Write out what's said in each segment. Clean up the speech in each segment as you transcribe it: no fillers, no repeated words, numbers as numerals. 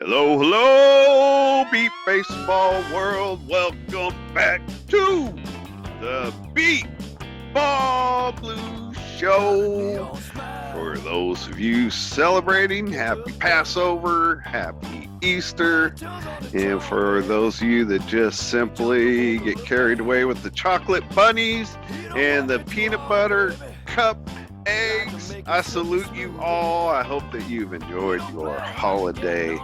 Hello, hello, Beat Baseball World. Welcome back to the Beat Ball Blues Show. For those of you celebrating, happy Passover, happy Easter. And for those of you that just simply get carried away with the chocolate bunnies and the peanut butter cup eggs, I salute you all. I hope that you've enjoyed your holiday.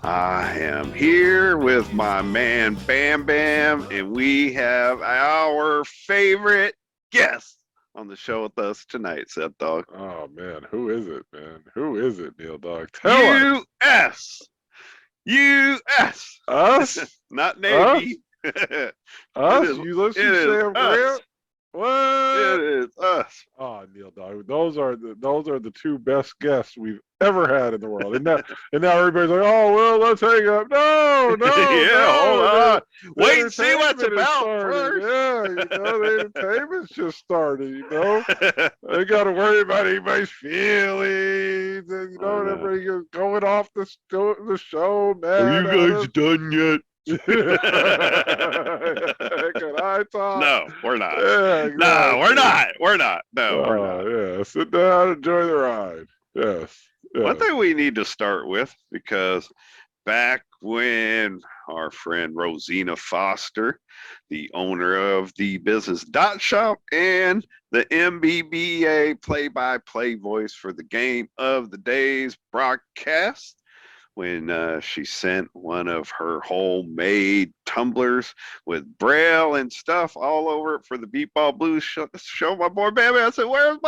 I am here with my man Bam Bam, and we have our favorite guest on the show with us tonight, Seth Dog. Oh man, who is it, man? Who is it, Neil Dog? Tell us. U.S. Us? Not Navy. Us? You listen to Sam Grant? What? It is us. Oh, Neil Dog. Those are the two best guests we've ever had in the world. And now everybody's like, oh well, let's hang up. No, Hold on. Wait and see what it's about started. first. Yeah, the entertainment's just started, They gotta worry about anybody's feelings and and everybody going off the show, man. Are you guys done yet? Can I talk? No, we're not. Yeah, exactly. No, we're not. We're not. No, we're not. Yeah, sit down, enjoy the ride. Yes. One thing we need to start with, because back when our friend Rosina Foster, the owner of the business Dot Shop and the NBBA play-by-play voice for the Game of the Days broadcast, when she sent one of her homemade tumblers with braille and stuff all over it for the Beat Ball Blues show, my boy Bambi, I said, where's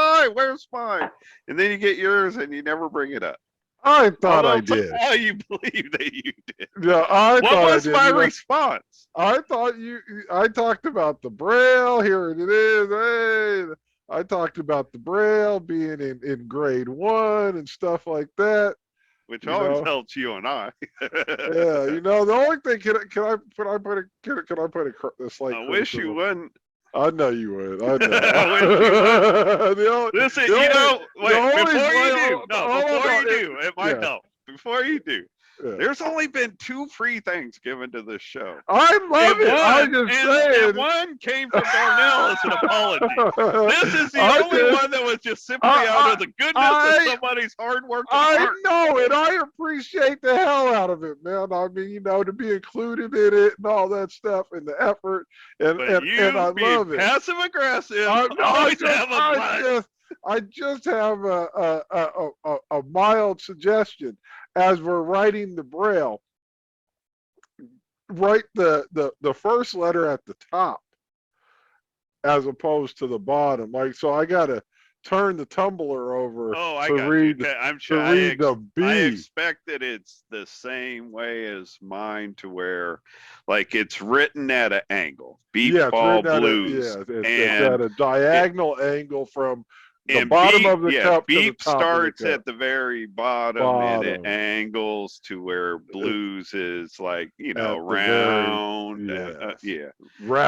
mine? And then you get yours and you never bring it up. I thought I did. How you believe that you did? Yeah, what was my response? I thought I talked about the braille. Here it is. Hey, I talked about the braille being in grade 1 and stuff like that. Which always helps you and I. Yeah, the only thing can I put a slight? I wish you wouldn't. I know you would. I know. Listen, it might help. Before you do, there's only been 2 free things given to this show. I love it. I'm just saying. And one came from Darnell as an apology. This is the only one that was just simply out of the goodness of somebody's hard work. I know it. I appreciate the hell out of it, man. I mean, to be included in it and all that stuff and the effort. And I love it. Passive aggressive. I just have a mild suggestion. As we're writing the braille, write the first letter at the top as opposed to the bottom. So I gotta turn the tumbler over to read the B. I expect that it's the same way as mine, to where it's written at an angle. Beat Ball Blues. It's at a diagonal angle from the bottom of the cup. Beep starts at the very bottom and it angles to where Blues is round.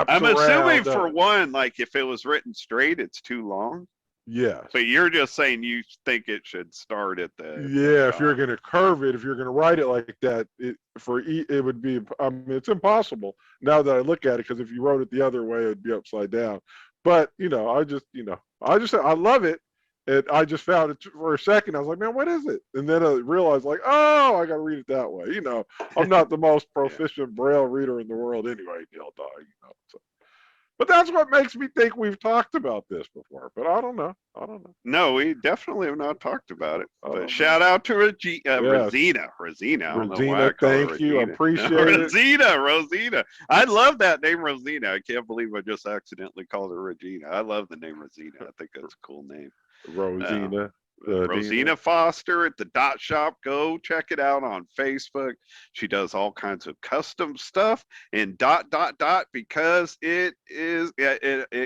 I'm assuming for one, if it was written straight, it's too long. Yes. But you're just saying you think it should start at the. Yeah, if you're going to curve it, if you're going to write it like that, it would be. I mean, it's impossible now that I look at it, because if you wrote it the other way, it'd be upside down. But I love it. And I just found it for a second. I was like, man, what is it? And then I realized, I got to read it that way. I'm not the most proficient braille reader in the world anyway, Neil Dog. So. But that's what makes me think we've talked about this before. But I don't know. No, we definitely have not talked about it. But shout out to Rosina. Rosina, thank you. I appreciate it. Rosina. I love that name, Rosina. I can't believe I just accidentally called her Regina. I love the name Rosina. I think that's a cool name. Rosina. Rosina Foster at the Dot Shop. Go check it out on Facebook. She does all kinds of custom stuff and ... because it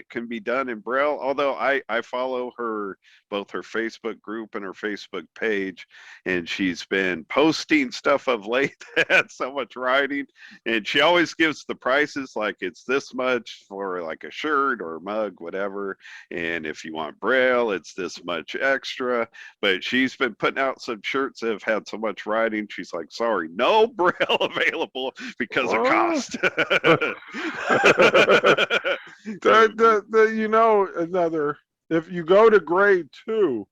can be done in braille. Although I follow her, both her Facebook group and her Facebook page, and she's been posting stuff of late that had so much writing, and she always gives the prices, it's this much for a shirt or a mug, whatever, and if you want braille, it's this much extra. etc. But she's been putting out some shirts that have had so much writing. She's like, sorry, no braille available because of cost. You know, another, if you go to grade 2,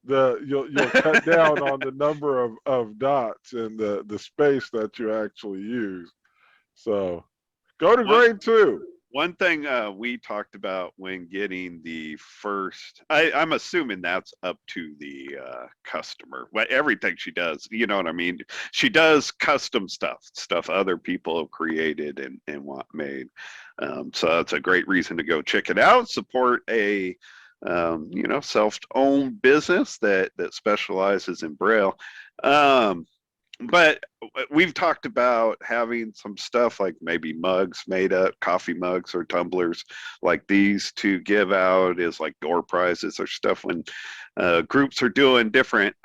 you'll cut down on the number of dots and the space that you actually use. So go to grade 2. One thing we talked about when getting the first, I'm assuming that's up to the customer. But everything she does, you know what I mean? She does custom stuff other people have created and want made. So that's a great reason to go check it out. Support a self-owned business that specializes in Braille. But we've talked about having some stuff like maybe mugs made up, coffee mugs or tumblers like these to give out as like door prizes or stuff when groups are doing different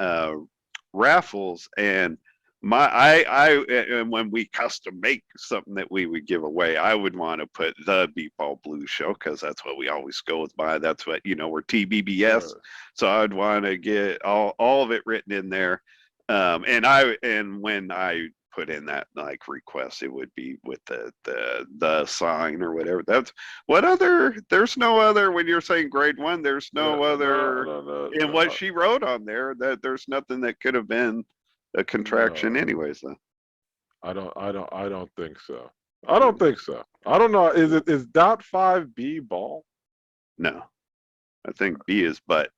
raffles. And and when we custom make something that we would give away, I would want to put the Beatball Blues Show because that's what we always go with. That's what, we're TBBS. So I'd want to get all of it written in there. And when I put in that like request, it would be with the sign or whatever. That's what other. There's no other. When you're saying grade 1, there's no other. In what she wrote on there, that there's nothing that could have been a contraction, anyways. Though. I don't think so. I don't think so. I don't know. Is dot 5B ball? No. I think B is butt.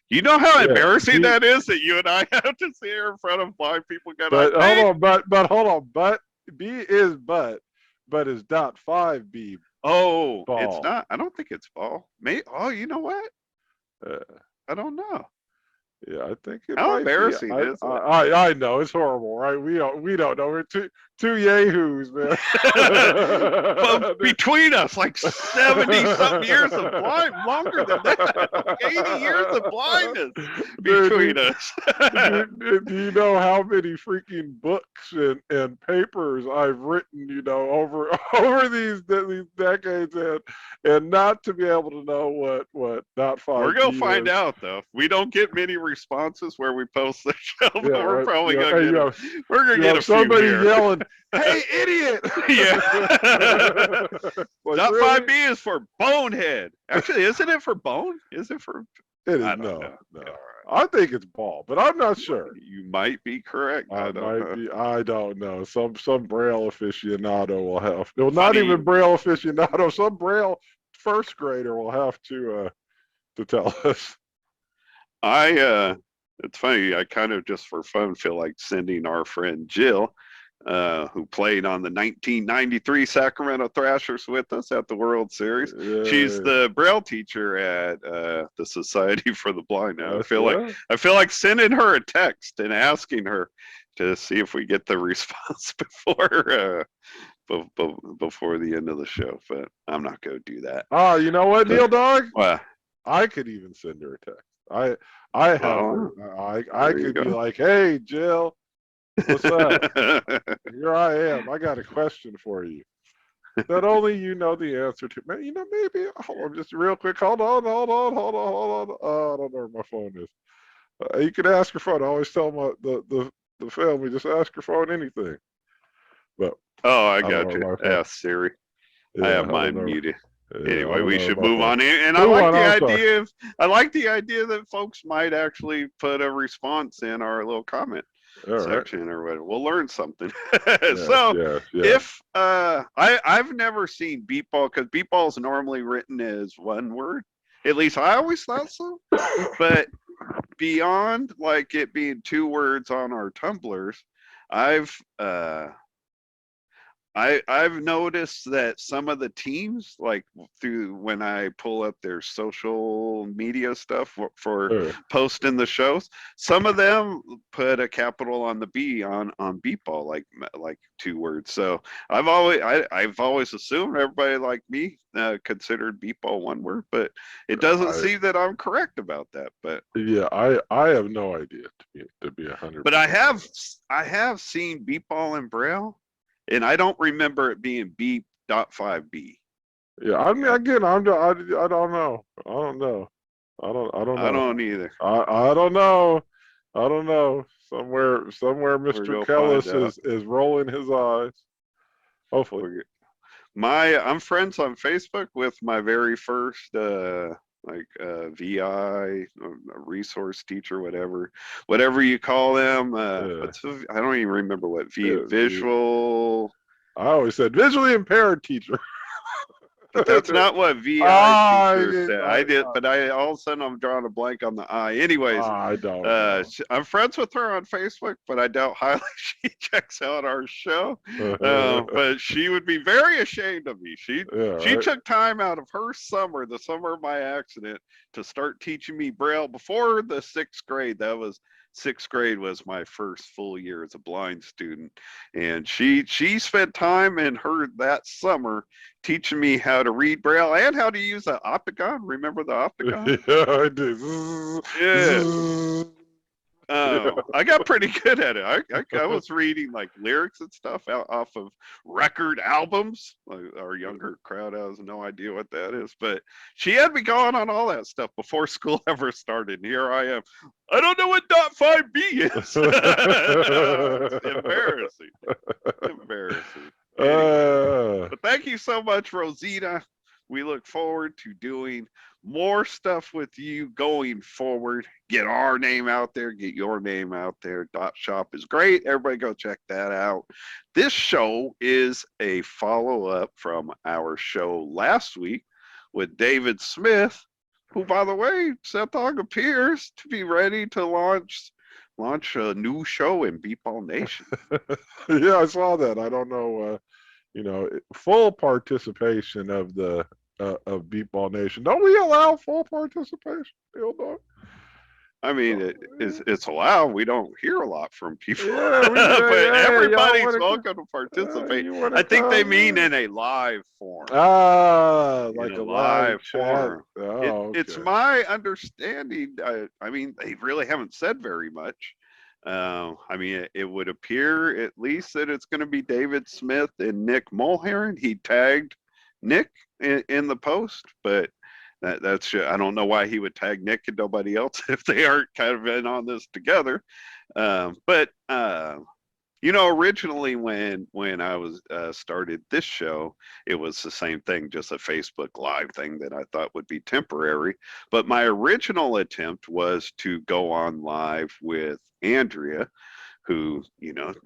You know how embarrassing that is that you and I have to sit here in front of blind people. Hold on. But B is butt, but is dot 5B? Oh, ball. It's not. I don't think it's ball. You know what? I don't know. Yeah, I think it how might embarrassing be. is it? I know it's horrible, right? We don't know. We're two yahoos, man. But between us, like 70-something years of blind, longer than that, like 80 years of blindness between us. Do you know how many freaking books and papers I've written, over these decades, and not to be able to know what dot 5. We're gonna find out though. We don't get many responses where we post the show, but we're probably gonna get. We're gonna get a somebody few here. Yelling, "Hey, idiot!" Yeah. Like, dot really? 5B is for bonehead. Actually, isn't it for bone? Is it for? It is. I don't No. Yeah, I think it's ball, but I'm not sure. You might be correct. I don't know. Some Braille aficionado will have. No, not even Braille aficionado. Some Braille first grader will have to tell us. It's funny. I kind of just for fun feel like sending our friend Jill, who played on the 1993 Sacramento Thrashers with us at the World Series. Yeah. She's the Braille teacher at the Society for the Blind now. I feel like sending her a text and asking her to see if we get the response before the end of the show. But I'm not going to do that. Oh, you know what, Neil Dog? What? I could even send her a text. I could be like, "Hey, Jill, what's up? Here I am. I got a question for you that only you know the answer to." Maybe hold on, just real quick. Hold on. Oh, I don't know where my phone is. You can ask your phone. I always tell the family, just ask your phone anything. But I got you. Ask Siri. Yeah, I have mine muted. Yeah, anyway, we should move on. And I like the idea that folks might actually put a response in our little comment section or whatever. We'll learn something. If I've never seen beatball, because beatball is normally written as one word. At least I always thought so. But beyond like it being 2 words on our tumblers, I've noticed that some of the teams, like through when I pull up their social media stuff for posting the shows, some of them put a capital on the B on beatball, like 2 words. So I've always assumed everybody like me considered beatball 1 word, but it doesn't seem that I'm correct about that. But yeah, I have no idea to be 100%. But I have seen beatball in Braille. And I don't remember it being B.5B. Yeah, I mean, again, I don't know. don't I know. don't either. I don't know. I don't know. Somewhere We're Mr. gonna find Kellis out. is rolling his eyes. Hopefully. I'm friends on Facebook with my very first VI, a resource teacher, whatever you call them. Yeah. I don't even remember what Yeah, visual, I always said visually impaired teacher. but that's not what VI teacher said. I did, but I all of a sudden I'm drawing a blank on the I. Anyways, I don't know. I'm friends with her on Facebook, but I doubt highly she checks out our show. But she would be very ashamed of me. Yeah, She right. took time out of her summer, the summer of my accident, to start teaching me Braille before the sixth grade. Sixth grade was my first full year as a blind student, and she spent time in her that summer teaching me how to read Braille and how to use the Opticon. Remember the Opticon? Yeah, I do. Yeah. Yeah. I got pretty good at it. I was reading like lyrics and stuff out off of record albums. Like our younger crowd has no idea what that is, but she had me going on all that stuff before school ever started. And here I am. I don't know what .5b is. It's embarrassing. Embarrassing. Anyway, but thank you so much, Rosita. We look forward to doing more stuff with you going forward. Get our name out there, get your name out there. Dot Shop is great. Everybody go check that out. This show is a follow-up from our show last week with David Smith, who, by the way, Sethog appears to be ready to launch a new show in Beatball Nation. Yeah, I saw that. I don't know. Full participation of the of Beatball Nation. Don't we allow full participation? I mean, it's allowed. We don't hear a lot from people, Yeah, we but hey, y'all everybody's want welcome to to participate. you want to I think they come? mean in a live form. In Like a a live live chat. form. Oh, It's okay. my understanding. I mean, they really haven't said very much. I mean, it would appear at least that it's going to be David Smith and Nick Mulheron. He tagged Nick in the post, but that's I don't know why he would tag Nick and nobody else if they aren't kind of in on this together. But originally when I was started this show, it was the same thing, just a Facebook Live thing that I thought would be temporary. But my original attempt was to go on live with Andrea, who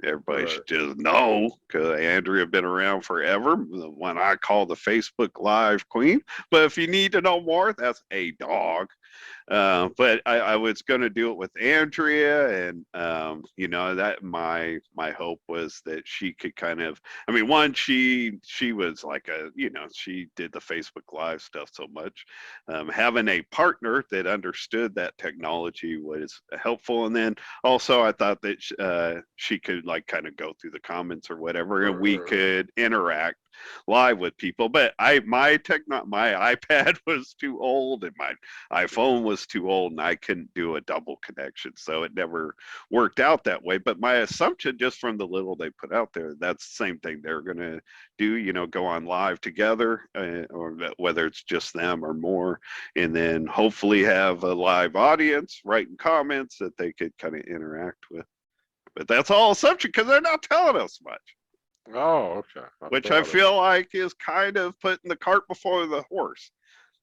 everybody Right. should just know because Andrea been around forever. The one I call the Facebook Live Queen. But if you need to know more, that's a dog. But I was going to do it with Andrea, and that my hope was that she could kind of. I mean, one, she was like she did the Facebook Live stuff so much. Having a partner that understood that technology was helpful, and then also I thought that she could like kind of go through the comments or whatever, and we could interact live with people. But my iPad was too old and my iPhone was too old, and I couldn't do a double connection, so it never worked out that way. But my assumption, just from the little they put out there, that's the same thing they're going to do. Go on live together, or whether it's just them or more, and then hopefully have a live audience writing comments that they could kind of interact with. But that's all assumption because they're not telling us much. Oh, okay. Which I feel like is kind of putting the cart before the horse.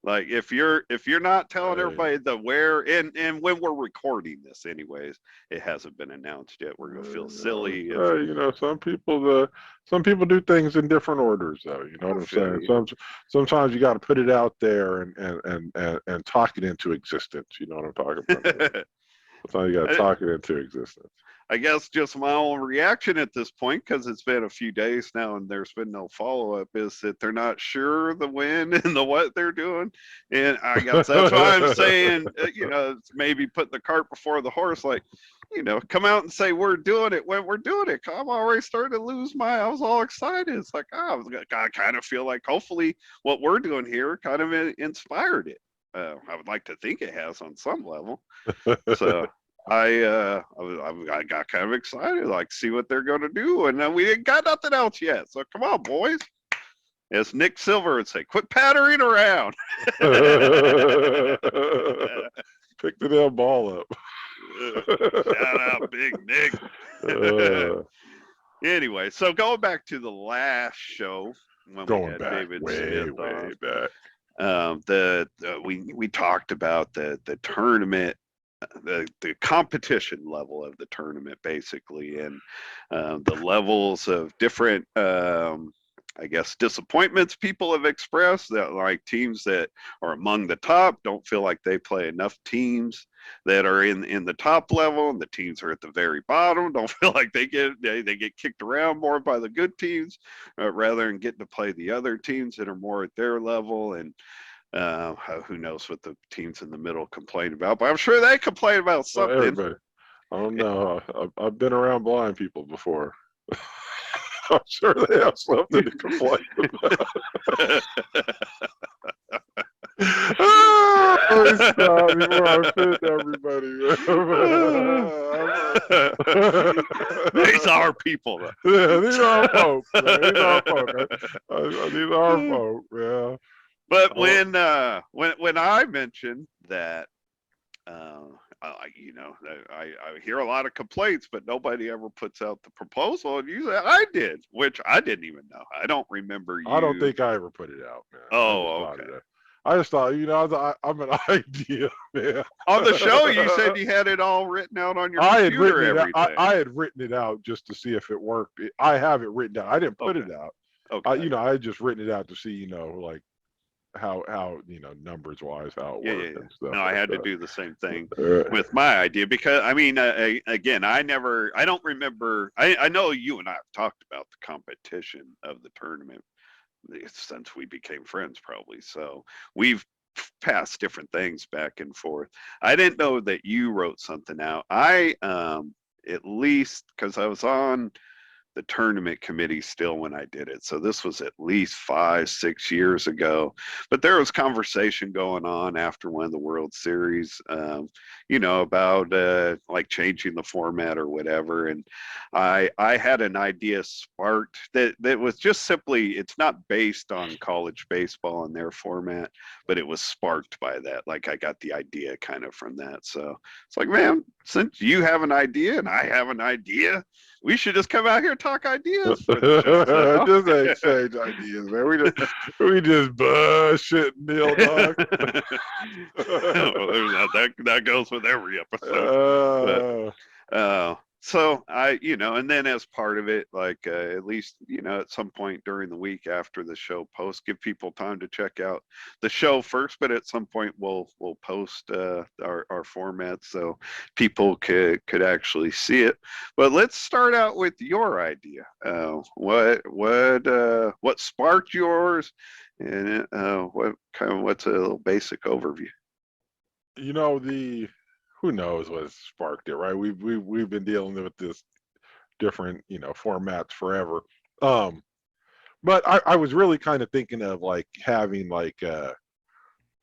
Like if you're not telling everybody the where, and when we're recording this anyways, it hasn't been announced yet. We're gonna feel silly if some people do things in different orders, though. You know what I'm saying? Sometimes you got to put it out there and talk it into existence. You know what I'm talking about? Sometimes you got to talk it into existence. I guess just my own reaction at this point, because it's been a few days now and there's been no follow-up, is that they're not sure the when and the what they're doing. And I guess that's why I'm saying, it's maybe putting the cart before the horse. Like, come out and say we're doing it when we're doing it. I'm already starting to lose I was all excited. It's like, I kind of feel like hopefully what we're doing here kind of inspired it. I would like to think it has on some level. So I got kind of excited, like see what they're going to do, and we ain't got nothing else yet. So come on, boys, As Nick Silver would say, quit pattering around. Pick the damn ball up. Shout out, Big Nick. Anyway, so going back to the last show when we had David Smith on, we talked about the tournament, the competition level of the tournament, basically, and the levels of different I guess disappointments people have expressed, that like teams that are among the top don't feel like they play enough teams that are in the top level, and the teams are at the very bottom don't feel like they get kicked around more by the good teams, rather than getting to play the other teams that are more at their level. And who knows what the teams in the middle complain about, but I'm sure they complain about something. Everybody. I don't know. I've been around blind people before. I'm sure they have something to complain about. Stop before I offend everybody. These are people. Yeah, these are folk. Man. These are folk. These are folk. Yeah. But when I mentioned that, I hear a lot of complaints, but nobody ever puts out the proposal, and you said I did, which I didn't even know. I don't remember you. I don't think I ever put it out, man. Oh, okay. I just thought, I'm an idea, man. On the show, you said you had it all written out on your computer. I had written it out just to see if it worked. I have it written out. I didn't put it out. Okay. I had just written it out to see, like how numbers wise how it worked and stuff. No, I had to do the same thing with my idea, because again, I don't remember. I know you and I have talked about the competition of the tournament since we became friends, probably. So we've passed different things back and forth. I didn't know that you wrote something out. I at least, because I was on the tournament committee still when I did it, so this was at least 5-6 years ago. But there was conversation going on after one of the World Series, about like changing the format or whatever. And I had an idea sparked that was just simply, it's not based on college baseball and their format, but it was sparked by that. Like I got the idea kind of from that. So it's like, man, since you have an idea and I have an idea, we should just come out here and talk ideas. For the show. So, just exchange ideas, man. We just bullshit, Neil dog. That goes with every episode. So I, and then as part of it, like at least, at some point during the week after the show post, give people time to check out the show first, but at some point we'll post our format so people could actually see it. But let's start out with your idea. What sparked yours, and what's a little basic overview? Who knows what sparked it, right? We've been dealing with this different, formats forever. But I was really kind of thinking of like having like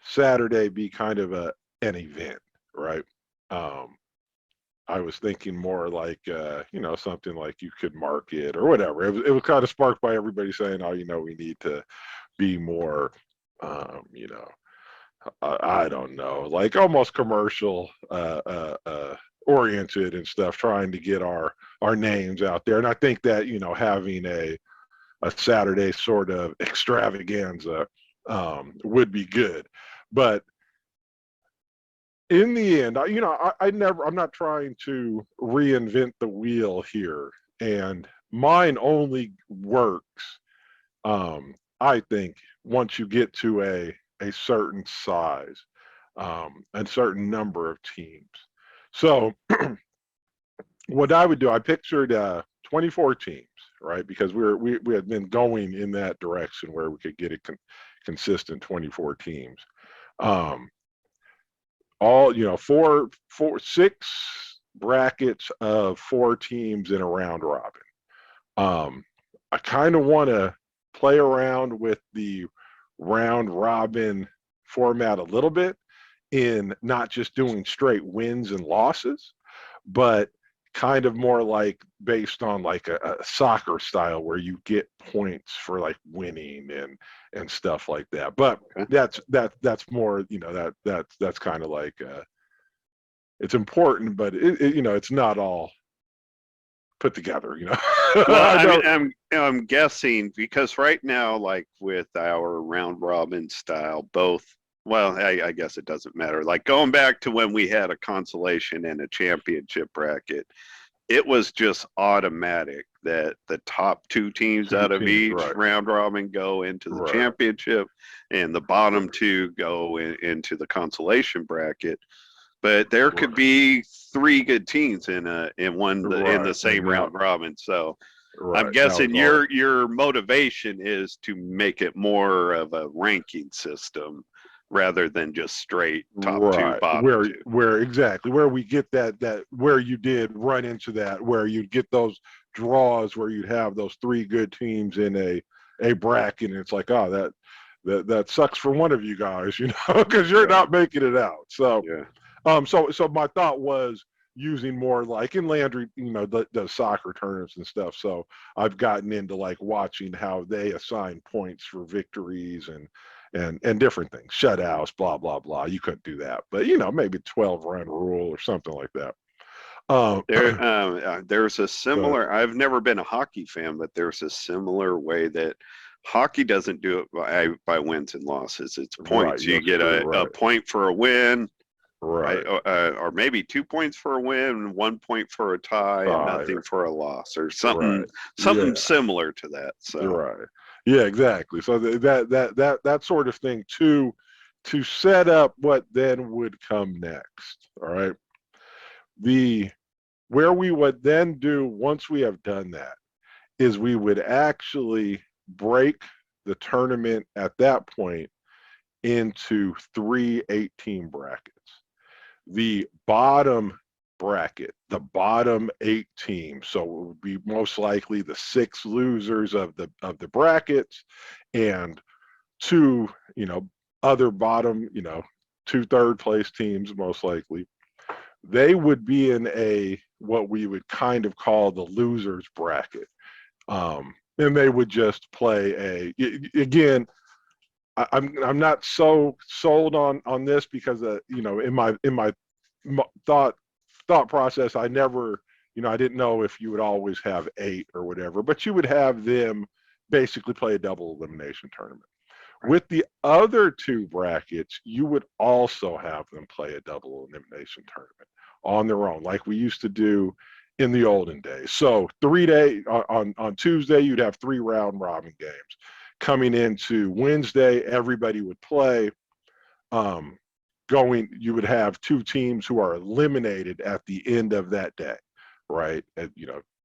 Saturday be kind of an event, right? I was thinking more like something like you could market or whatever. It was kind of sparked by everybody saying, oh, we need to be more I don't know, like almost commercial oriented and stuff, trying to get our names out there. And I think that, having a Saturday sort of extravaganza would be good. But in the end, I'm not trying to reinvent the wheel here. And mine only works, I think, once you get to a certain size, and certain number of teams. So what I would do, I pictured 24 teams, right? Because we had been going in that direction where we could get a consistent 24 teams. All, 6 brackets of 4 teams in a round robin. I kind of want to play around with the round robin format a little bit, in not just doing straight wins and losses, but kind of more like based on like a soccer style where you get points for like winning and stuff like that. But that's more, that's kind of like it's important, but it's not all put together. Well, I don't. I'm guessing because right now, like with our round robin style, both. Well, I guess it doesn't matter. Like going back to when we had a consolation and a championship bracket, it was just automatic that the top two teams Two out of teams, each right, round robin go into the right, championship, and the bottom two go into the consolation bracket. But there could right, be three good teams in the right, same round robin. So I'm right. That was guessing all. your motivation is to make it more of a ranking system rather than just straight top two, Right. bottom Where two. where exactly where we get that where you did run into that, where you'd get those draws where you'd have those three good teams in a bracket, and it's like, oh, that sucks for one of you guys, because you're Yeah, not making it out. So yeah. so my thought was using more like in Landry, the soccer tournaments and stuff. So I've gotten into like watching how they assign points for victories and different things, shutouts, blah blah blah. You couldn't do that, but maybe 12-run rule or something like that. Um, There's a but similar. I've never been a hockey fan, but there's a similar way that hockey doesn't do it by wins and losses. It's right, points. You that's get true, a right, point for a win, right? right, Or maybe 2 points for a win, 1 point for a tie, and five, nothing for a loss, or right, something yeah, similar to that. you're So right, yeah, exactly. So that sort of thing to set up what then would come next. All right. The Where we would then do once we have done that is we would actually break the tournament at that point into 3 18 brackets. The bottom bracket, the bottom 8 teams, so it would be most likely the 6 losers of the brackets and two, other bottom, two third place teams most likely. They would be in a what we would kind of call the losers bracket, and they would just play again. I'm not so sold on this because in my thought process I never, I didn't know if you would always have 8 or whatever, but you would have them basically play a double elimination tournament. right. With the other 2 brackets, you would also have them play a double elimination tournament on their own, like we used to do in the olden days. So 3 day on Tuesday, you'd have 3 round robin games. Coming into Wednesday, everybody would play. Um, you would have 2 teams who are eliminated at the end of that day, right?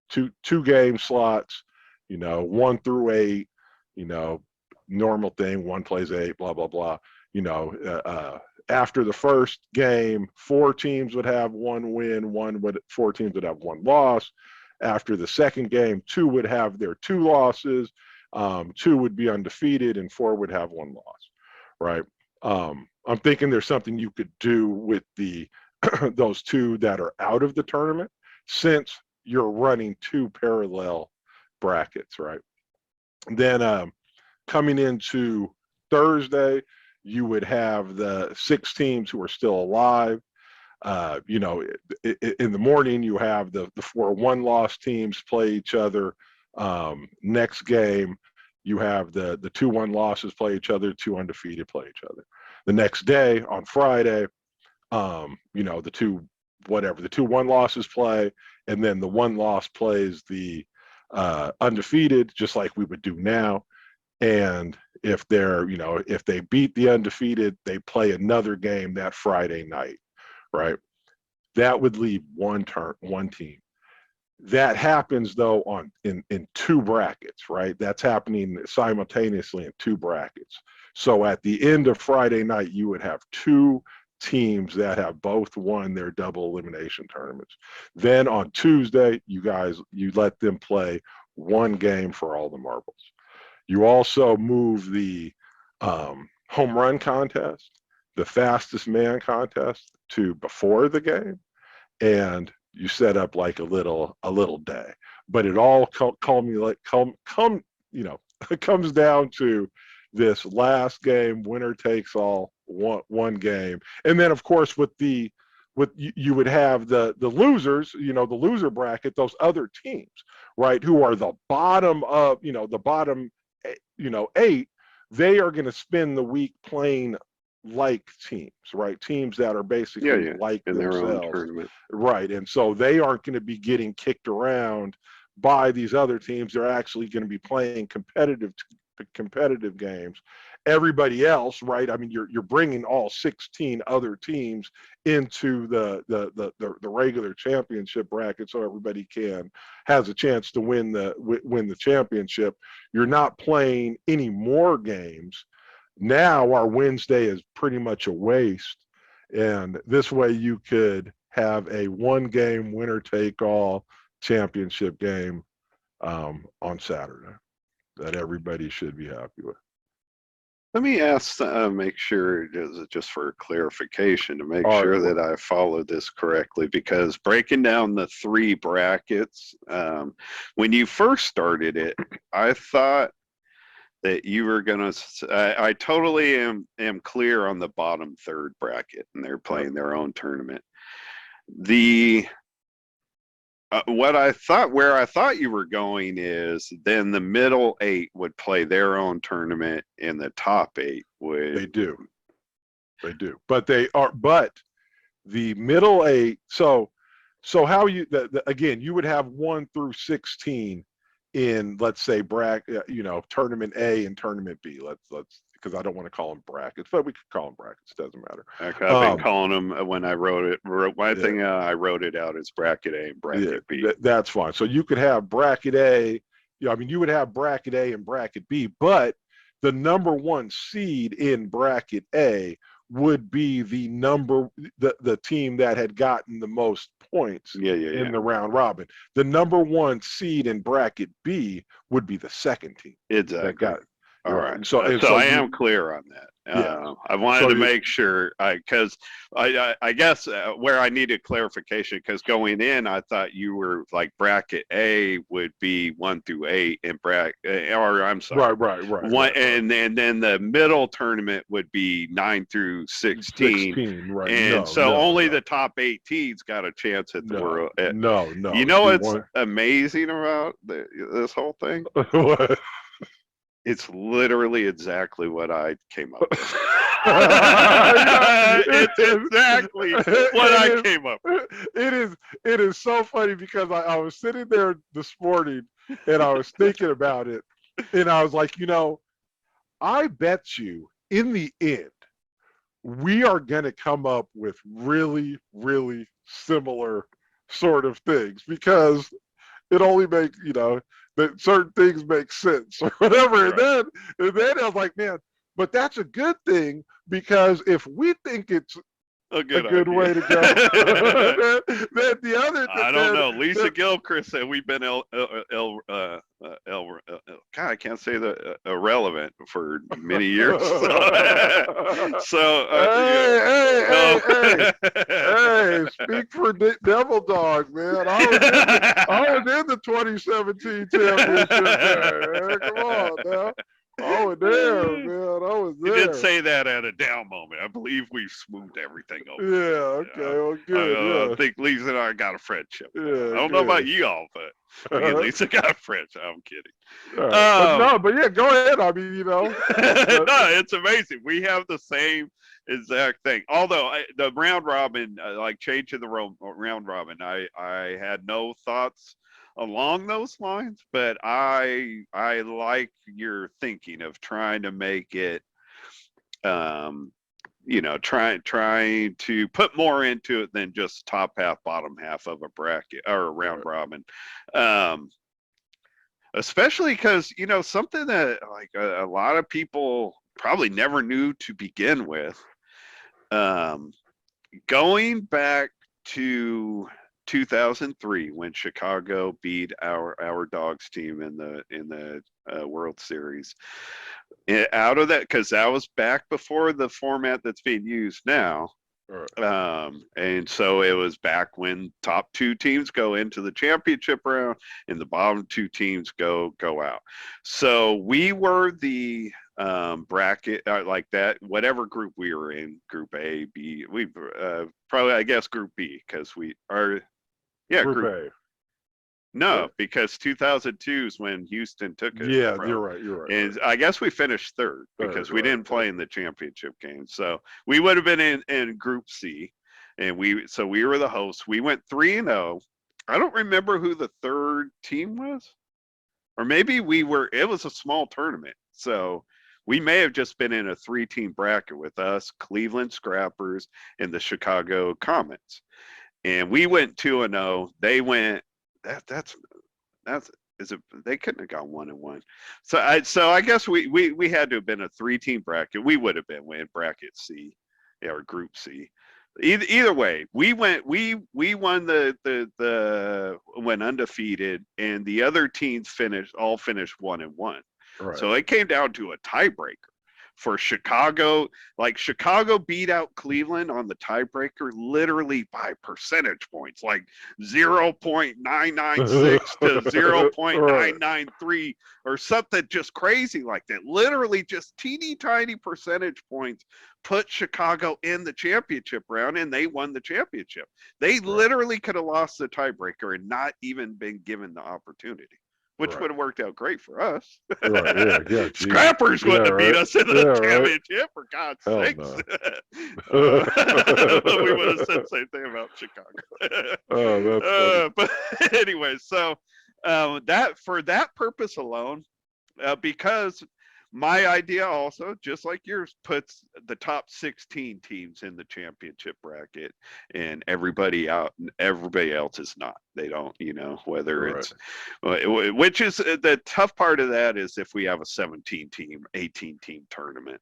Two game slots, 1 through 8, you know, normal thing. One plays 8, blah blah blah. After the first game, 4 teams would have 1 win, 4 teams would have 1 loss. After the second game, 2 would have their 2 losses, 2 would be undefeated, and 4 would have 1 loss, right? I'm thinking there's something you could do with the those 2 that are out of the tournament, since you're running 2 parallel brackets, right? Then coming into Thursday, you would have the 6 teams who are still alive. In the morning, you have the 4 1-loss teams play each other. Next game, you have the 2 1 losses play each other, 2 undefeated play each other. The next day on Friday, the 2 1 losses play, and then the 1 loss plays the undefeated, just like we would do now. And if they beat the undefeated, they play another game that Friday night, right? That would leave one team. That happens though in 2 brackets, right? That's happening simultaneously in 2 brackets. So at the end of Friday night, you would have 2 teams that have both won their double elimination tournaments. Then on Tuesday, you let them play 1 game for all the marbles. You also move the home run contest, the fastest man contest to before the game, and you set up like a little day, but it all you know, it comes down to this last game, winner takes all, one game. And then of course with you would have the losers, you know, the loser bracket, those other teams, right, who are the bottom of, you know, the bottom, you know, 8. They are going to spend the week playing like teams, right? Teams that are basically like in their own themselves, tournament. right? And so they aren't going to be getting kicked around by these other teams. They're actually going to be playing competitive games. Everybody else, right? I mean, you're bringing all 16 other teams into the regular championship bracket, so everybody has a chance to win the championship. You're not playing any more games. Now our Wednesday is pretty much a waste, and this way you could have a one game winner take all championship game on Saturday that everybody should be happy with. Let me ask, make sure, just for clarification, to make All sure right, that I follow this correctly, because breaking down the 3 brackets, when you first started it, I thought that you were going to, I totally am clear on the bottom 3rd bracket, and they're playing their own tournament. The where I thought you were going is then the middle 8 would play their own tournament, and the top 8 would. They do, but the middle 8. So how you again, you would have 1 through 16 in, let's say, bracket, you know, tournament A and tournament B. Let's because I don't want to call them brackets, but we could call them brackets. Doesn't matter. I've been calling them, when I wrote it. I wrote it out as bracket A and bracket B. That's fine. So you could have bracket A. You know, I mean, you would have bracket A and bracket B, but the number 1 seed in bracket A would be the team that had gotten the most points in the round robin. The number 1 seed in bracket B would be the second team. Exactly. All right. So I am clear on that. I wanted to make sure, because I guess where I needed clarification, because going in, I thought you were like bracket A would be 1 through 8, and I'm sorry, right. And then the middle tournament would be 9 through 16, right? And only the top 8 teams got a chance at the world. No. You know what's amazing about this whole thing? What? It's literally exactly what I came up with. It's exactly what I came up with. It is so funny, because I was sitting there this morning and I was thinking about it, and I was like, you know, I bet you in the end we are going to come up with really, really similar sort of things, because it only makes, you know, that certain things make sense or whatever. Right. And then I was like, man, but that's a good thing, because if we think it's a good way to go, then the other. I don't know. Lisa Gilchrist said we've been God, I can't say the irrelevant for many years. Hey, speak for Devil Dog, man. I was in the 2017 championship there, man. Come on now. I was there, man. I was there. You did say that at a down moment. I believe we've smoothed everything over. Yeah, okay, well, good. I think Lisa and I got a friendship. Yeah, I don't know about you all, but me and Lisa got a friendship. I'm kidding. But yeah, go ahead. I mean, you know. No, it's amazing. We have the same exact thing. Although the round robin, like changing the round robin, I had no thoughts along those lines, but I like your thinking of trying to make it, you know, trying to put more into it than just top half, bottom half of a bracket or a round robin. Especially because, you know, something that like a lot of people probably never knew to begin with. Going back to 2003, when Chicago beat our Dogs team in the World Series, out of that, because that was back before the format that's being used now. And so it was back when top two teams go into the championship round and the bottom two teams go out. So we were the bracket like that, whatever group we were in, group A, B, we probably, I guess, group B, because we are, yeah, Group group A. no, Yeah. because 2002 is when Houston took it. Yeah, Bro. you're right. You're right. And I guess we finished third because we right, didn't play in the championship game. So we would have been in Group C, and we were the hosts. We went 3-0. I don't remember who the third team was, or maybe we were. It was a small tournament, so we may have just been in a 3-team bracket with us, Cleveland Scrappers, and the Chicago Comets, and we went 2-0. They went. That's is it, they couldn't have gone 1-1. So I guess we had to have been a 3-team bracket. We would have been in bracket C, or group C. Either way, we won the went undefeated, and the other teams finished 1-1. Right. So it came down to a tiebreaker for Chicago. Like, Chicago beat out Cleveland on the tiebreaker literally by percentage points, like 0.996 to 0.993 or something just crazy like that. Literally just teeny tiny percentage points put Chicago in the championship round, and they won the championship. They literally could have lost the tiebreaker and not even been given the opportunity, which would have worked out great for us. Yeah, Scrappers wouldn't have beat us in the championship, for God's sakes. No. We would have said the same thing about Chicago. That's funny. But anyway, so that, for that purpose alone, because my idea also, just like yours, puts the top 16 teams in the championship bracket, and everybody else is not. They don't, whether it's, which is the tough part of that, is if we have a 17 team, 18 team tournament,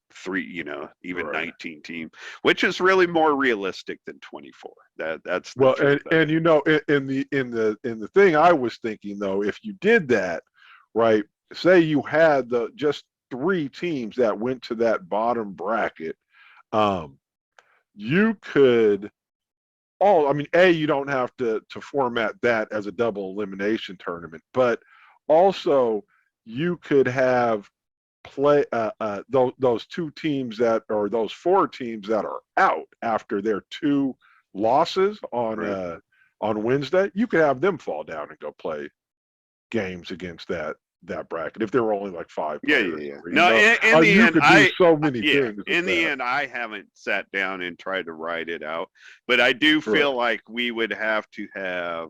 even 19 team, which is really more realistic than 24. That's well, and in the thing I was thinking, though, if you did that, right, say you had just 3 teams that went to that bottom bracket, you could you don't have to format that as a double elimination tournament, but also you could have play those 2 teams or those 4 teams that are out after their 2 losses on Wednesday. You could have them fall down and go play games against that bracket if there were only like 5 players. Yeah. No, in the end, could do so many things. In the end, I haven't sat down and tried to write it out, but I do feel like we would have to have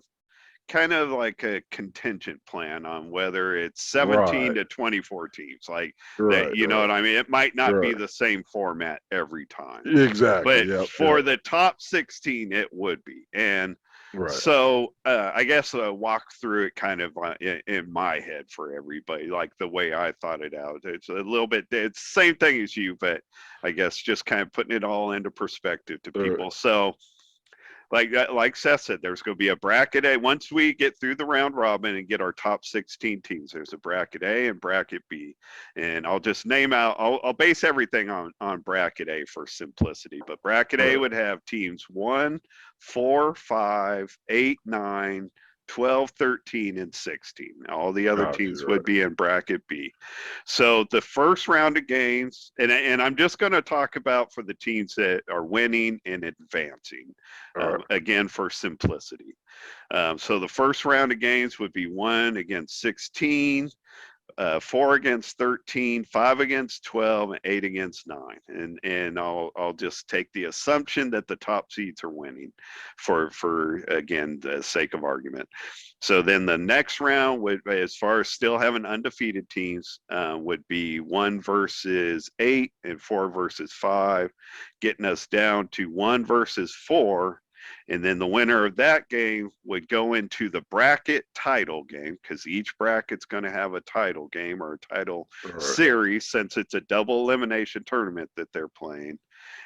kind of like a contingent plan on whether it's 17 to 24 teams, like that. You know what I mean? It might not be the same format every time. Exactly. But for the top 16, it would be. And so I guess walk through it kind of in my head for everybody, like the way I thought it out. It's a little bit, it's the same thing as you, but I guess just kind of putting it all into perspective to people. So like Seth said, there's going to be a bracket A. Once we get through the round robin and get our top 16 teams, there's a bracket A and bracket B. And I'll just name out, I'll base everything on bracket A for simplicity. But bracket A would have teams 1, 4, 5, 8, 9, 12, 13, and 16. All the other teams would be in bracket B. So the first round of games, and I'm just going to talk about for the teams that are winning and advancing, again, for simplicity. So the first round of games would be 1 against 16, 4 against 13, 5 against 12, and 8 against 9. And I'll just take the assumption that the top seeds are winning for again, the sake of argument. So then the next round would, as far as still having undefeated teams, would be 1 versus 8 and 4 versus 5, getting us down to 1 versus 4. And then the winner of that game would go into the bracket title game, because each bracket's going to have a title game or a title series, since it's a double elimination tournament that they're playing.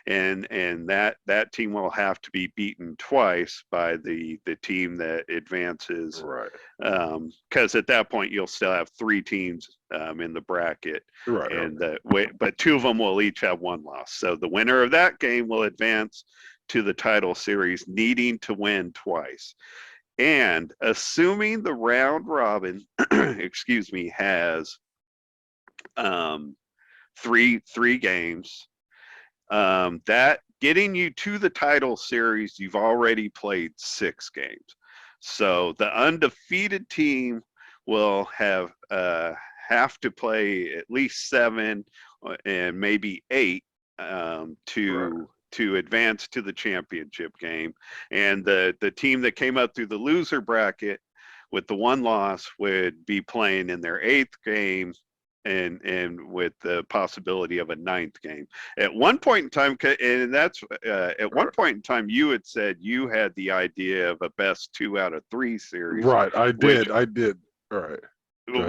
And that team will have to be beaten twice by the team that advances. Because at that point, you'll still have 3 teams in the bracket. And but 2 of them will each have 1 loss. So the winner of that game will advance to the title series needing to win twice. And assuming the round robin, excuse me, has three games, that getting you to the title series, you've already played 6 games. So the undefeated team will have to play at least 7 and maybe 8 to advance to the championship game. And the team that came up through the loser bracket with the 1 loss would be playing in their 8th game, and with the possibility of a 9th game. At one point in time, and that's at one point in time, you had said you had the idea of a best 2 out of 3 series. Right, I did. All right.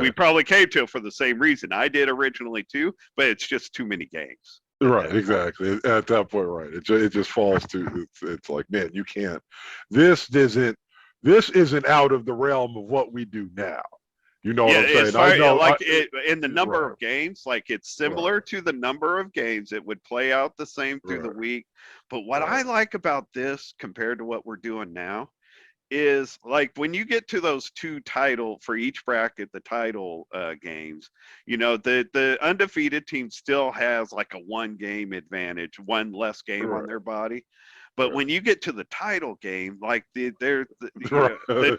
We probably came to it for the same reason. I did originally too, but it's just too many games. Right, exactly. At that point, right. It just falls to, it's like, man, you can't. This isn't out of the realm of what we do now. You know what I'm saying? I know, like in the number of games, like it's similar to the number of games. It would play out the same through the week. But what I like about this compared to what we're doing now is, like, when you get to those 2 title for each bracket, the title games, you know, the undefeated team still has like a 1 game advantage, 1 less game on their body. But when you get to the title game, like the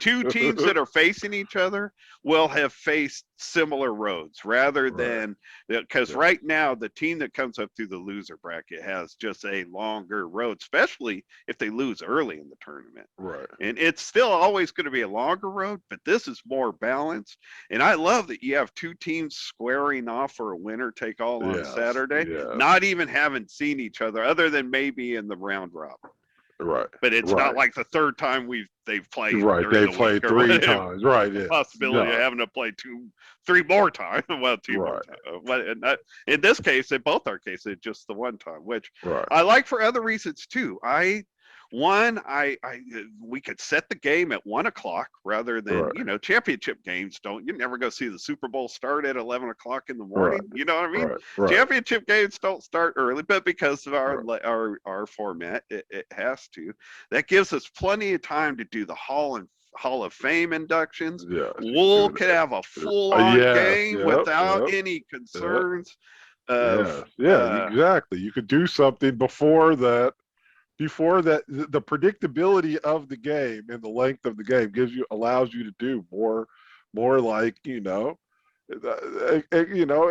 2 teams that are facing each other will have faced similar roads rather than, because right now the team that comes up through the loser bracket has just a longer road, especially if they lose early in the tournament. Right. And it's still always going to be a longer road, but this is more balanced. And I love that you have 2 teams squaring off for a winner take all on Saturday, not even having seen each other other than maybe in the round robin. Right. But it's not like the 3rd time they've played. Right. They played 3 times. Right. Yeah. Possibility of having to play 3 more times. Well, 2 more times. In this case, in both our cases, just the 1 time, which I like for other reasons too. We could set the game at 1 o'clock rather than, you know, championship games you never go see the Super Bowl start at 11 o'clock in the morning. You know what I mean? Championship games don't start early, but because of our format, it has to. That gives us plenty of time to do the Hall of Fame inductions. Wool could have a full-on game without any concerns. Exactly. You could do something before that, the predictability of the game and the length of the game allows you to do more like,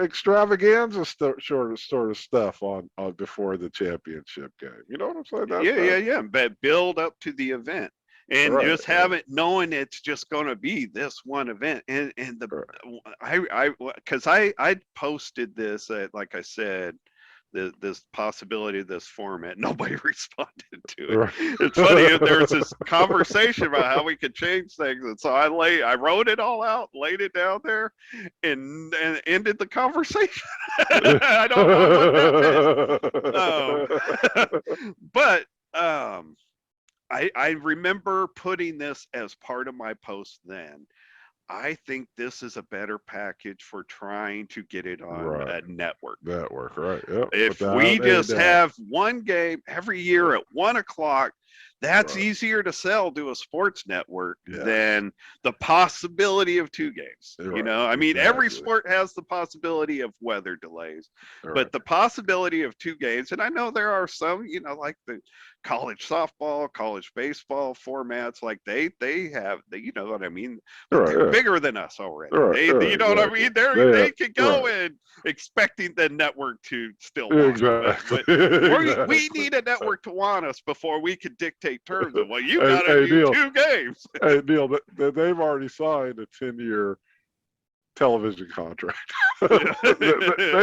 extravaganza sort of stuff on before the championship game. You know what I'm saying? But build up to the event. And just have it knowing it's just going to be this one event. And because I posted this, like I said, this possibility of this format, nobody responded to it. It's funny, there's this conversation about how we could change things, and so I wrote it all out, laid it down there, and ended the conversation. I don't know what that meant. But I remember putting this as part of my post then. I think this is a better package for trying to get it on a network. Right. Yep. If we just have 1 game every year at 1 o'clock, that's easier to sell to a sports network than the possibility of 2 games. You know, I mean, every sport has the possibility of weather delays, but the possibility of 2 games, and I know there are some, you know, like the college softball, college baseball formats, like they have, you know what I mean? They're bigger than us already. You know what I mean? They can go in expecting the network to still want but we need a network to want us before we can dictate terms of, well, you got to do Neil, 2 games. Hey, Neil, they've already signed a 10-year television contract. They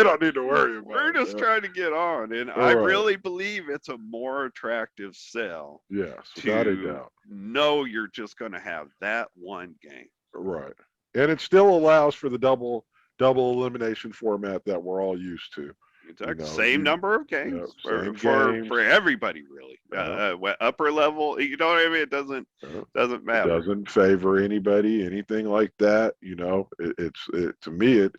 don't need to worry about it. We're just trying to get on, and I really believe it's a more attractive sell. Yes, without a doubt. No, you're just going to have that 1 game. Right, and it still allows for the double elimination format that we're all used to. Exactly. Same number of games for everybody, really. Upper level, you know what I mean? It doesn't matter. It doesn't favor anybody, anything like that. You know, to me,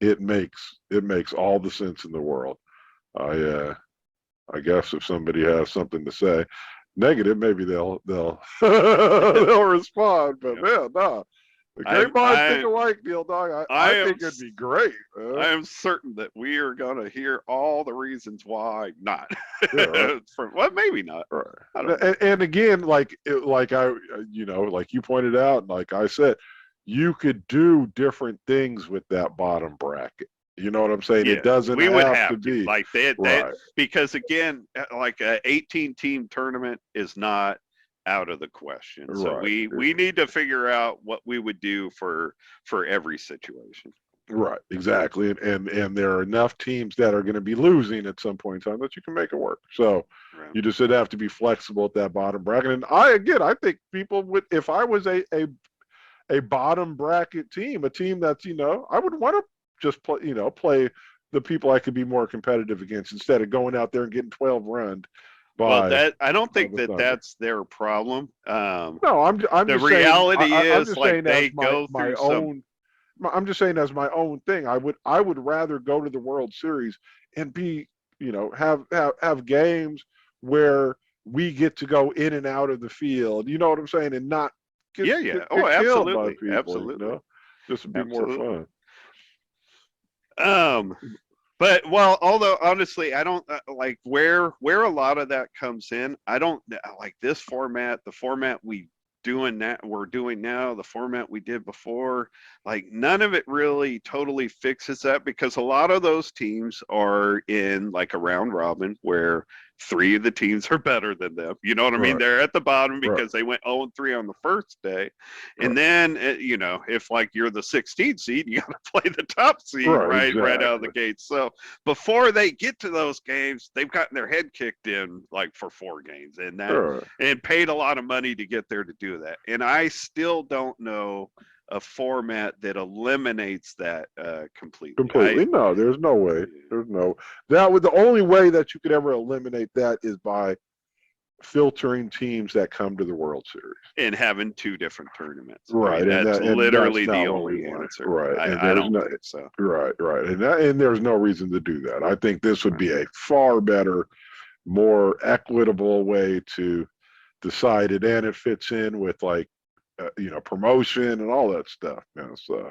it makes all the sense in the world. I guess if somebody has something to say negative, maybe they'll they'll respond. But Yep. man, nah. The great I'm minds think I alike, Neil Dog. I I am think it'd be great. I am certain that we are going to hear all the reasons why not. Yeah, right. Well, maybe not. Right. I don't know. And again, like I, like you pointed out, and like I said, you could do different things with that bottom bracket. You know what I'm saying? It Yeah, doesn't we would have have to to be like that right. because again, like a 18-team tournament is not out of the question. So Right. we need to figure out what we would do for every situation. Right. Exactly. And there are enough teams that are going to be losing at some point in time that you can make it work. So Right. you just have to be flexible at that bottom bracket. And I think people would, if I was a bottom bracket team, a team that's, I would want to just play the people I could be more competitive against instead of going out there and getting 12 run Well, by I don't think the that Thunder. that's their problem. No, I'm The just reality saying, I'm is just like saying as they my go my through some. own. I'm just saying as my own thing. I would rather go to the World Series and be, have games where we get to go in and out of the field. You know what I'm saying, and not get Yeah, yeah. get, Oh, get killed by absolutely, people. absolutely, This would be more absolutely. fun. Um, but well, although honestly, I don't like where a lot of that comes in. I don't like this format, the format we're doing now, the format we did before. Like none of it really totally fixes that because a lot of those teams are in like a round robin where three of the teams are better than them. You know what I mean? Right. They're at the bottom Right. because they went 0-3 on the first day. And Right. then, if like you're the 16th seed, you got to play the top seed Right. right out of the Exactly. gate. So before they get to those games, they've gotten their head kicked in like for 4 games Right. and paid a lot of money to get there to do that. And I still don't know a format that eliminates that completely. Completely. No, there's no way. There's no. That would the only way that you could ever eliminate that is by filtering teams that come to the World Series. And having 2 different tournaments. I Right, mean, that's and that's literally the not what we only want. answer. Right, and I there's don't no think so. right, and there's no reason to do that. I think this would be a far better, more equitable way to decide it, and it fits in with like promotion and all that stuff. So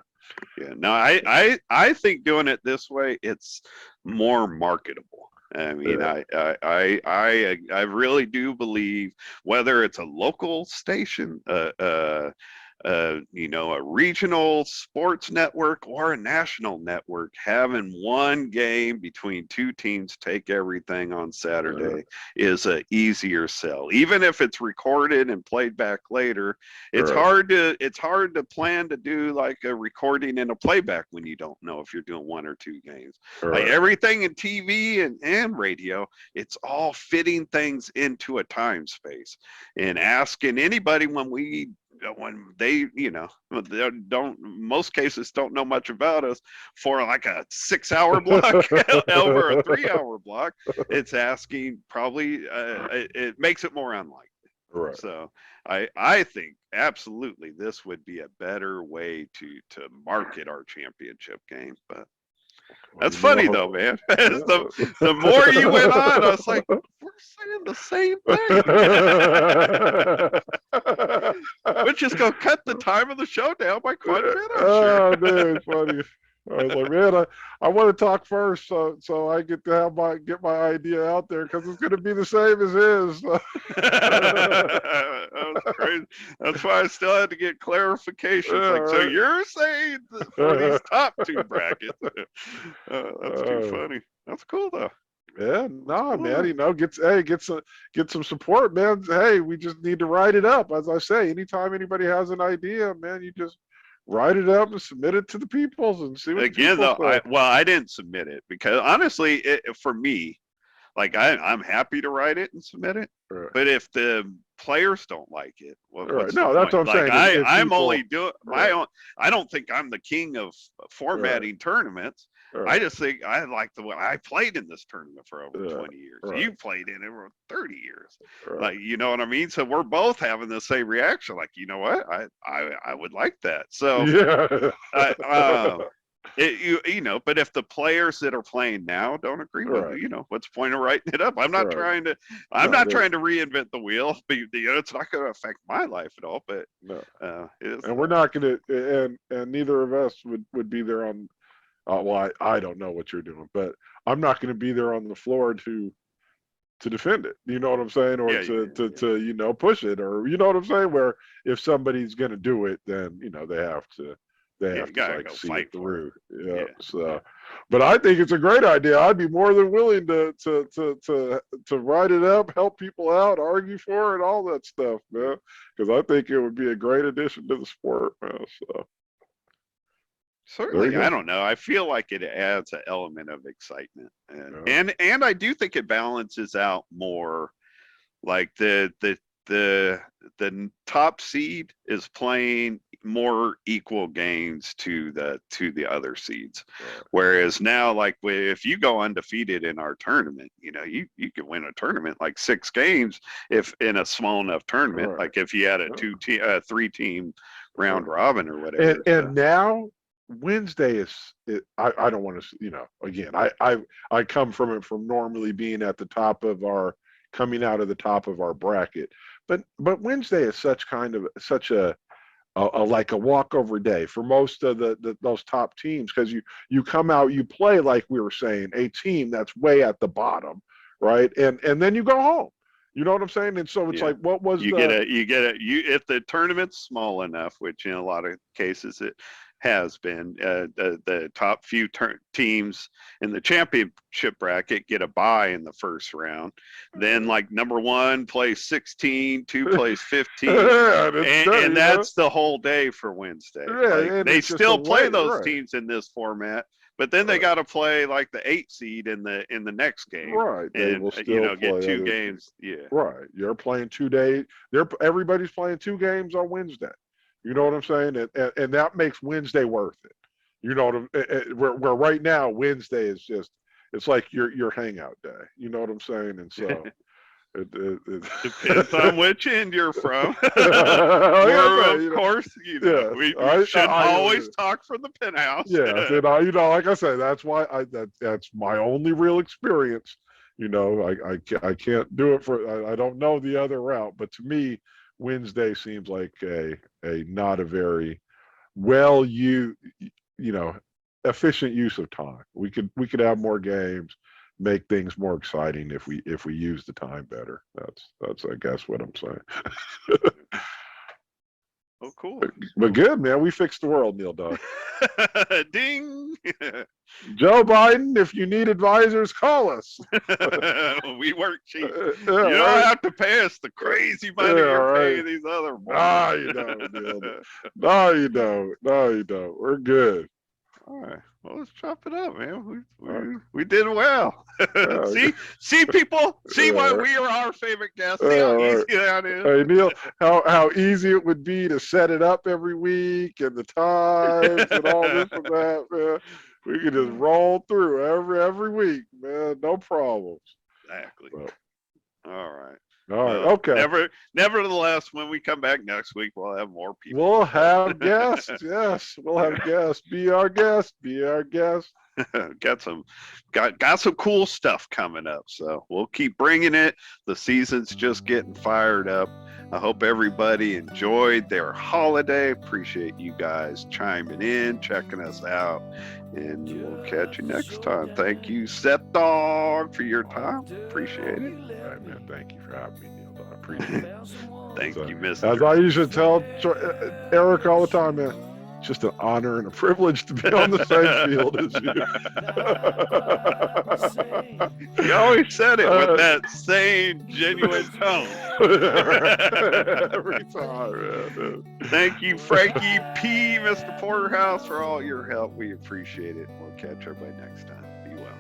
Yeah, no, I think doing it this way, it's more marketable. I mean, yeah, I really do believe whether it's a local station, a regional sports network or a national network, having one game between 2 teams take everything on Saturday is a easier sell. Even if it's recorded and played back later, it's right, hard to plan to do like a recording and a playback when you don't know if you're doing 1 or 2 games. Like right, everything in TV and radio, it's all fitting things into a time space and asking anybody when they don't most cases don't know much about us for like a 6-hour block over a 3-hour block, it's asking probably it makes it more unlikely. right. So I think absolutely this would be a better way to market our championship game. But Well, that's funny though, man. The more you went on, I was like, we're saying the same thing. We're just gonna cut the time of the show down by quite a bit, I'm sure. Oh, dude, it's funny. I was like, man, I want to talk first, so I get to get my idea out there because it's going to be the same as his. That was crazy. That's why I still had to get clarifications. Like, so Right. you're saying for these top 2 brackets? That's too funny. That's cool though. Yeah, nah, Cool. man. Get some support, man. Hey, we just need to write it up. As I say, anytime anybody has an idea, man, you just write it up and submit it to the peoples and see what the Again, people though, say. I didn't submit it because honestly, for me, like I'm happy to write it and submit it, Right. but if the players don't like it, Right. what's No, the that's point? what I'm Like saying. If I'm people, only doing my right, own. I don't think I'm the king of formatting tournaments. I right, just think I like the way I played in this tournament for over yeah, 20 years. right, You played in it for 30 years. right. Like, you know what I mean? So we're both having the same reaction. Like, you know what? I would like that. So Yeah. But if the players that are playing now don't agree with Right. it, what's the point of writing it up? I'm not Right. trying to No, reinvent the wheel, but it's not going to affect my life at all. But no. it's And we're not going to, and neither of us would be there on. Well, I don't know what you're doing, but I'm not going to be there on the floor to defend it. You know what I'm saying, or yeah, to push it, or you know what I'm saying. Where if somebody's going to do it, then they have you to gotta like go see fight it for it. through. Yeah. Yeah, So, but I think it's a great idea. I'd be more than willing to write it up, help people out, argue for it, all that stuff, man. Because I think it would be a great addition to the sport, man. So there you certainly. I go. don't know. I feel like it adds an element of excitement, and Yeah. and I do think it balances out more. Like the top seed is playing more equal games to the other seeds, Right. whereas now, like if you go undefeated in our tournament, you can win a tournament like 6 games if in a small enough tournament, Right. like if you had a Yeah. 3-team round Right. robin or whatever. And now Wednesday I don't want to, again, I come from it from normally being at the top of our coming out of the top of our bracket, but Wednesday is such a like a walkover day for most of those top teams, because you come out, you play, like we were saying, a team that's way at the bottom, right, and then you go home. You know what I'm saying? And so it's Yeah. like, what was You get if the tournament's small enough, which in a lot of cases it has been, the top few teams in the championship bracket get a bye in the first round. Then like number 1 plays 16, 2 plays 15, yeah, and that's the whole day for Wednesday. yeah, Like and they it's just a still play way, those right, teams in this format, but then they right, got to play like the 8 seed in the next game, right. They and will still get play 2 other, games. Yeah. right. You're playing 2 days. Everybody's playing 2 games on Wednesday. You know what Right. I'm saying? And that makes Wednesday worth it. You know what where right now Wednesday is just, it's like your hangout day. You know what I'm saying? And so Depends on which end you're from. We're, like of course, yes, we shouldn't always talk from the penthouse. yes, and like I say, that's why that's my only real experience. I can't do it I don't know the other route, but to me, Wednesday seems like a not a very well you know efficient use of time. We could have more games, make things more exciting if we use the time better. That's I guess what I'm saying. Oh, cool. But good, man. We fixed the world, Neil Dog. Ding. Joe Biden, if you need advisors, call us. We work cheap. Yeah, You don't right? have to pay us the crazy money Yeah, you're right. paying these other Ah, morons. you don't, Neil. No, you don't. No, you don't. We're good. All right. Well, let's chop it up, man. All We did well. right. See people. See why Yeah, we are our favorite guests. See how all easy right. that is. Hey, Neil, how easy it would be to set it up every week and the times and all this and that, man. We could just roll through every week, man. No problems. Exactly. Well, All right. all right. Well, Okay. nevertheless, when we come back next week, we'll have more people. We'll have guests. Yes, we'll have guests. Be our guest. Be our guest. got some cool stuff coming up, so we'll keep bringing it. The season's just getting fired up. I hope everybody enjoyed their holiday. Appreciate you guys chiming in, checking us out, and we'll catch you next time. Thank you, Seth Dog, for your time. Appreciate it. All right, man. Thank you for having me, Neil. I appreciate it. Thank So, you, as Mister. I usually tell Eric all the time, man, it's just an honor and a privilege to be on the same field as you. You always said it with that same genuine tone. Every time, man. Thank you, Frankie P, Mr. Porterhouse, for all your help. We appreciate it. We'll catch everybody next time. Be well.